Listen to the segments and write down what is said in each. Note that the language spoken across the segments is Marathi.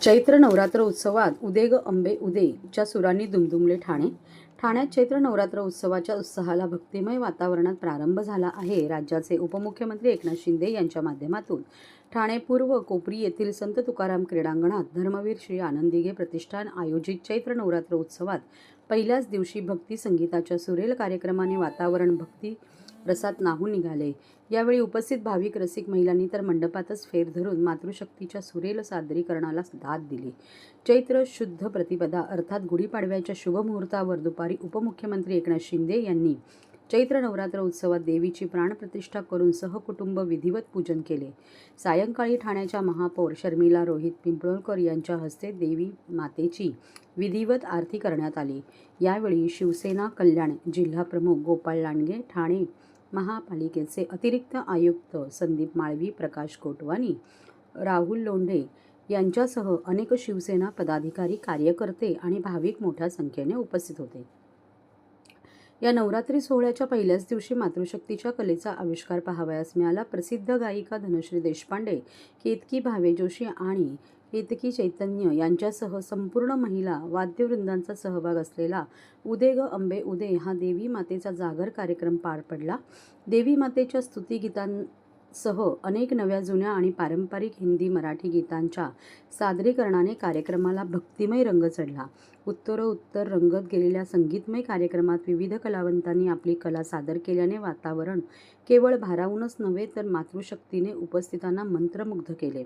चैत्र नवरात्र उत्सवात उदे ग अंबे उदेच्या सुरांनी दुमदुमले ठाणे. ठाण्यात चैत्र नवरात्र उत्सवाच्या उत्साहाला भक्तिमय वातावरणात प्रारंभ झाला आहे. राज्याचे उपमुख्यमंत्री एकनाथ शिंदे यांच्या माध्यमातून ठाणे पूर्व कोपरी येथील संत तुकाराम क्रीडांगणात धर्मवीर श्री आनंदिगे प्रतिष्ठान आयोजित चैत्र नवरात्र उत्सवात पहिल्याच दिवशी भक्ती संगीताच्या सुरेल कार्यक्रमाने वातावरण भक्ती रसात न्हाऊन निघाले. यावेळी उपस्थित भाविक रसिक महिलांनी तर मंडपातच फेर धरून मातृशक्तीच्या सुरेल सादरीकरणाला दाद दिली. चैत्र शुद्ध प्रतिपदा अर्थात गुढीपाडव्याच्या शुभमुहूर्तावर दुपारी उपमुख्यमंत्री एकनाथ शिंदे यांनी चैत्र नवरात्र उत्सवात देवीची प्राणप्रतिष्ठा करून सहकुटुंब विधिवत पूजन केले. सायंकाळी ठाण्याच्या महापौर शर्मिला रोहित पिंपळकर यांच्या हस्ते देवी मातेची विधिवत आरती करण्यात आली. यावेळी शिवसेना कल्याण जिल्हाप्रमुख गोपाळ लांडगे, ठाणे महापालिकेचे अतिरिक्त आयुक्त संदीप माळवी, प्रकाश कोटवानी, राहुल लोंढे यांच्यासह अनेक शिवसेना पदाधिकारी, कार्यकर्ते आणि भाविक मोठ्या संख्येने उपस्थित होते. या नवरात्री सोहळ्याच्या पहिल्याच दिवशी मातृशक्तीच्या कलेचा आविष्कार पाहावयास मिळाला. प्रसिद्ध गायिका धनश्री देशपांडे, केतकी भावे जोशी आणि केतकी चैतन्य यांच्यासह संपूर्ण महिला वाद्यवृंदांचा सहभाग असलेला उदे ग अंबे उदे हा देवी मातेचा जागर कार्यक्रम पार पडला. देवी मातेच्या स्तुतिगीतांसह अनेक नव्या जुन्या आणि पारंपरिक हिंदी मराठी गीतांच्या सादरीकरणाने कार्यक्रमाला भक्तिमय रंग चढला. उत्तरोत्तर रंगत गेलेल्या संगीतमय कार्यक्रमात विविध कलावंतांनी आपली कला सादर केल्याने वातावरण केवळ भारावूनच नव्हे तर मातृशक्तीने उपस्थितांना मंत्रमुग्ध केले.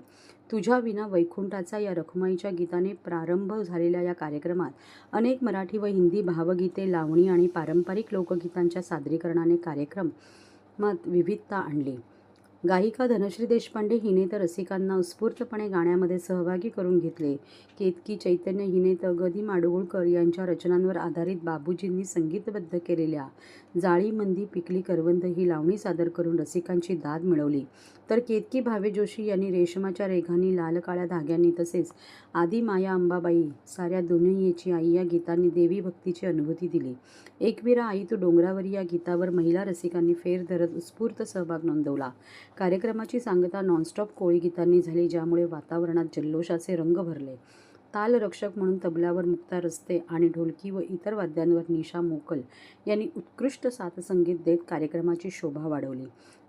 तुझ्या विना वैकुंठाचा या रखुमाईच्या गीताने प्रारंभ झालेल्या या कार्यक्रमात अनेक मराठी व हिंदी भावगीते, लावणी आणि पारंपरिक लोकगीतांच्या सादरीकरणाने कार्यक्रमात विविधता आणली. गायिका धनश्री देशपांडे हिने तर रसिकांना उत्स्फूर्तपणे गाण्यामध्ये सहभागी करून घेतले. केतकी चैतन्य हिने तर ग. दी. माडगूळकर यांच्या रचनांवर आधारित बाबूजींनी संगीतबद्ध केलेल्या जाळी मंदी पिकली करवंद ही लावणी सादर करून रसिकांची दाद मिळवली. तर केतकी भावे जोशी यांनी रेशमाच्या रेघांनी, लाल काळ्या धाग्यांनी तसेच आदी माया अंबाबाई साऱ्या दुनियेची आई या गीतांनी देवी भक्तीची अनुभूती दिली. एकवीरा आई तू डोंगरावरी या गीतावर महिला रसिकांनी फेर धरत उत्स्फूर्त सहभाग नोंदवला. कार्यक्रमाची सांगता नॉनस्टॉप कोळी गीतांनी झाली, ज्यामुळे वातावरणात जल्लोषाचे रंग भरले. तालरक्षक म्हणून तबल्यावर मुक्ता रस्ते आणि ढोलकी व इतर वाद्यांवर निशा मोकल यांनी उत्कृष्ट साथसंगीत देत कार्यक्रमाची शोभा वाढवली.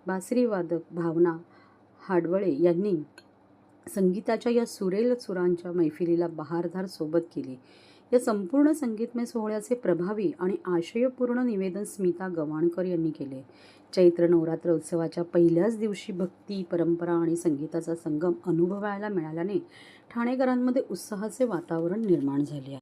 बासरी वादक भावना हाडवळे यांनी संगीताच्या या सुरेल सुरांच्या मैफिलीला बहारदार सोबत केली. या संपूर्ण संगीतमय सोहळ्याचे प्रभावी आणि आशयपूर्ण निवेदन स्मिता गवाणकर यांनी केले. चैत्र नवरात्र उत्सवाच्या पहिल्याच दिवशी भक्ती, परंपरा आणि संगीताचा संगम अनुभवायला मिळाल्याने ठाणेकरांमध्ये उत्साहाचे वातावरण निर्माण झाले आहे.